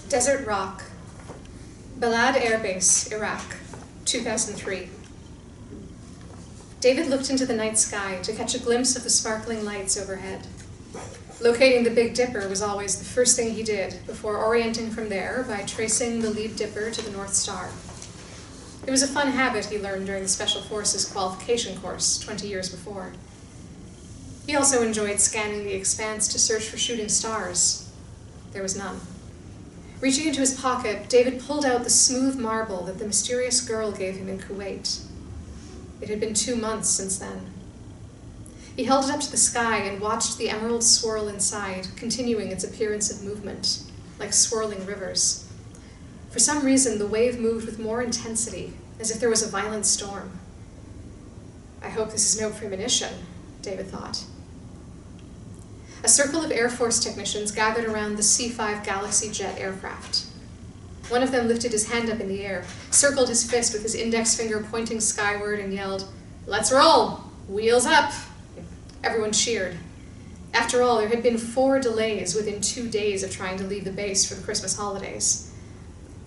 Desert Rock, Balad Air Base, Iraq, 2003. David looked into the night sky to catch a glimpse of the sparkling lights overhead. Locating the Big Dipper was always the first thing he did, before orienting from there by tracing the lead dipper to the North Star. It was a fun habit he learned during the Special Forces qualification course 20 years before. He also enjoyed scanning the expanse to search for shooting stars. There was none. Reaching into his pocket, David pulled out the smooth marble that the mysterious girl gave him in Kuwait. It had been 2 months since then. He held it up to the sky and watched the emerald swirl inside, continuing its appearance of movement, like swirling rivers. For some reason, the wave moved with more intensity, as if there was a violent storm. I hope this is no premonition, David thought. A circle of Air Force technicians gathered around the C-5 Galaxy jet aircraft. One of them lifted his hand up in the air, circled his fist with his index finger pointing skyward, and yelled, "Let's roll! Wheels up!" Everyone cheered. After all, there had been 4 delays within 2 days of trying to leave the base for the Christmas holidays.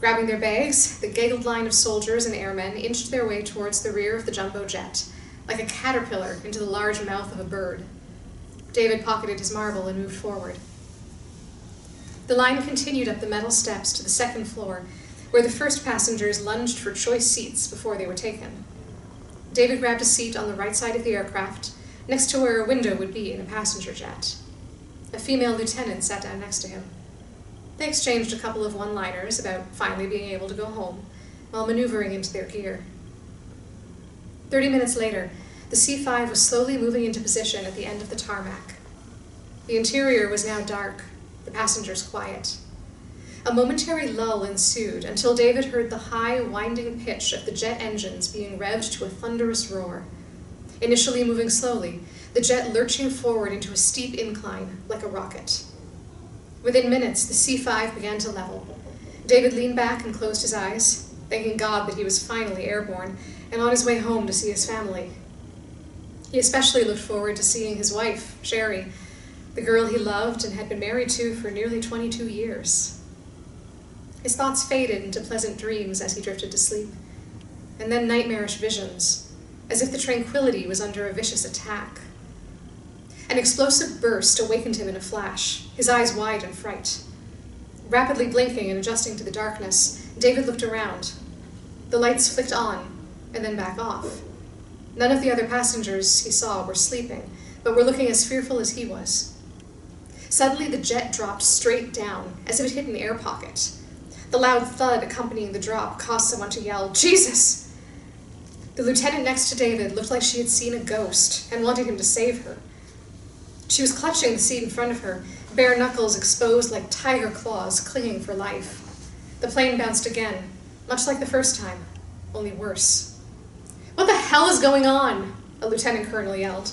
Grabbing their bags, the gaggled line of soldiers and airmen inched their way towards the rear of the jumbo jet, like a caterpillar into the large mouth of a bird. David pocketed his marble and moved forward. The line continued up the metal steps to the 2nd floor, where the first passengers lunged for choice seats before they were taken. David grabbed a seat on the right side of the aircraft, next to where a window would be in a passenger jet. A female lieutenant sat down next to him. They exchanged a couple of one-liners about finally being able to go home, while maneuvering into their gear. 30 minutes later, the C-5 was slowly moving into position at the end of the tarmac. The interior was now dark, the passengers quiet. A momentary lull ensued until David heard the high, winding pitch of the jet engines being revved to a thunderous roar. Initially moving slowly, the jet lurching forward into a steep incline, like a rocket. Within minutes, the C-5 began to level. David leaned back and closed his eyes, thanking God that he was finally airborne and on his way home to see his family. He especially looked forward to seeing his wife, Sherry, the girl he loved and had been married to for nearly 22 years. His thoughts faded into pleasant dreams as he drifted to sleep, and then nightmarish visions, as if the tranquility was under a vicious attack. An explosive burst awakened him in a flash, his eyes wide in fright. Rapidly blinking and adjusting to the darkness, David looked around. The lights flicked on, and then back off. None of the other passengers he saw were sleeping, but were looking as fearful as he was. Suddenly, the jet dropped straight down, as if it hit an air pocket. The loud thud accompanying the drop caused someone to yell, "Jesus!" The lieutenant next to David looked like she had seen a ghost and wanted him to save her. She was clutching the seat in front of her, bare knuckles exposed like tiger claws, clinging for life. The plane bounced again, much like the first time, only worse. "What the hell is going on?" a lieutenant colonel yelled.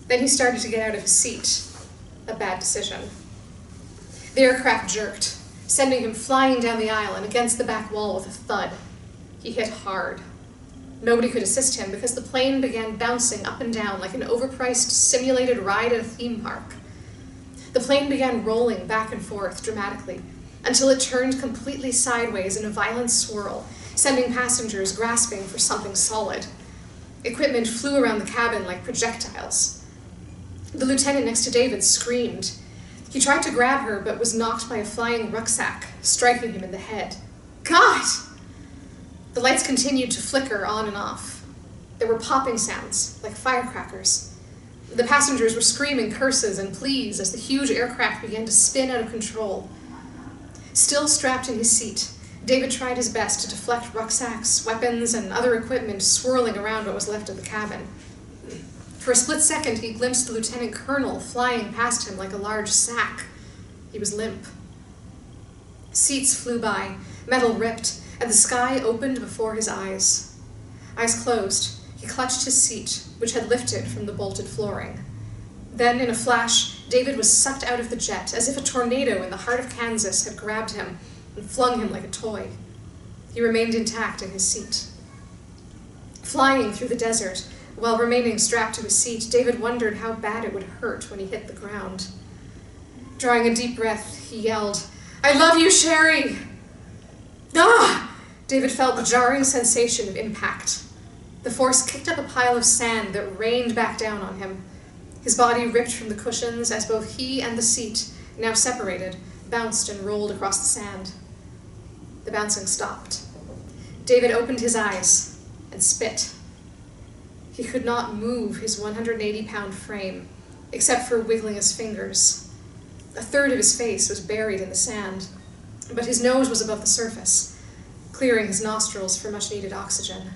Then he started to get out of his seat. A bad decision. The aircraft jerked, sending him flying down the aisle and against the back wall with a thud. He hit hard. Nobody could assist him because the plane began bouncing up and down like an overpriced simulated ride at a theme park. The plane began rolling back and forth dramatically until it turned completely sideways in a violent swirl, sending passengers grasping for something solid. Equipment flew around the cabin like projectiles. The lieutenant next to David screamed. He tried to grab her, but was knocked by a flying rucksack, striking him in the head. God! The lights continued to flicker on and off. There were popping sounds, like firecrackers. The passengers were screaming curses and pleas as the huge aircraft began to spin out of control. Still strapped in his seat, David tried his best to deflect rucksacks, weapons, and other equipment swirling around what was left of the cabin. For a split second, he glimpsed the lieutenant colonel flying past him like a large sack. He was limp. Seats flew by, metal ripped, and the sky opened before his eyes. Eyes closed, he clutched his seat, which had lifted from the bolted flooring. Then, in a flash, David was sucked out of the jet, as if a tornado in the heart of Kansas had grabbed him and flung him like a toy. He remained intact in his seat. Flying through the desert, while remaining strapped to his seat, David wondered how bad it would hurt when he hit the ground. Drawing a deep breath, he yelled, I love you, Sherry! Ah! David felt the jarring sensation of impact. The force kicked up a pile of sand that rained back down on him. His body ripped from the cushions as both he and the seat, now separated, bounced and rolled across the sand. The bouncing stopped. David opened his eyes and spit. He could not move his 180-pound frame, except for wiggling his fingers. A third of his face was buried in the sand, but his nose was above the surface, clearing his nostrils for much-needed oxygen.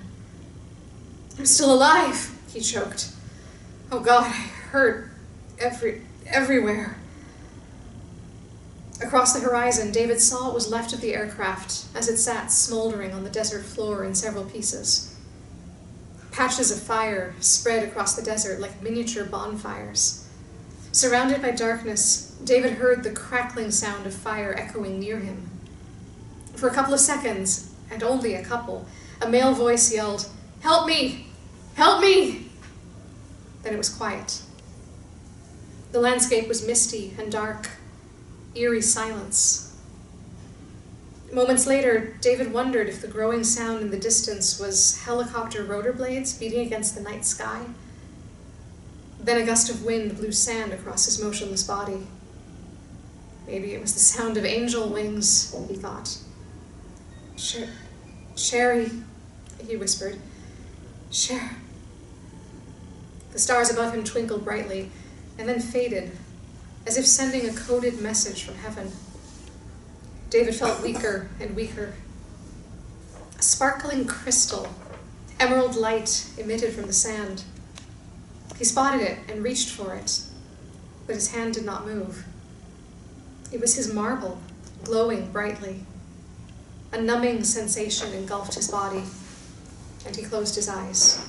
I'm still alive, he choked. Oh God, I hurt everywhere. Across the horizon, David saw what was left of the aircraft as it sat smoldering on the desert floor in several pieces. Patches of fire spread across the desert like miniature bonfires. Surrounded by darkness, David heard the crackling sound of fire echoing near him. For a couple of seconds, and only a couple, a male voice yelled, "Help me! Help me!" Then it was quiet. The landscape was misty and dark, eerie silence. Moments later, David wondered if the growing sound in the distance was helicopter rotor blades beating against the night sky. Then a gust of wind blew sand across his motionless body. Maybe it was the sound of angel wings, he thought. Sherry, he whispered. The stars above him twinkled brightly, and then faded, as if sending a coded message from heaven. David felt weaker and weaker. A sparkling crystal, emerald light emitted from the sand. He spotted it and reached for it, but his hand did not move. It was his marble, glowing brightly. A numbing sensation engulfed his body, and he closed his eyes.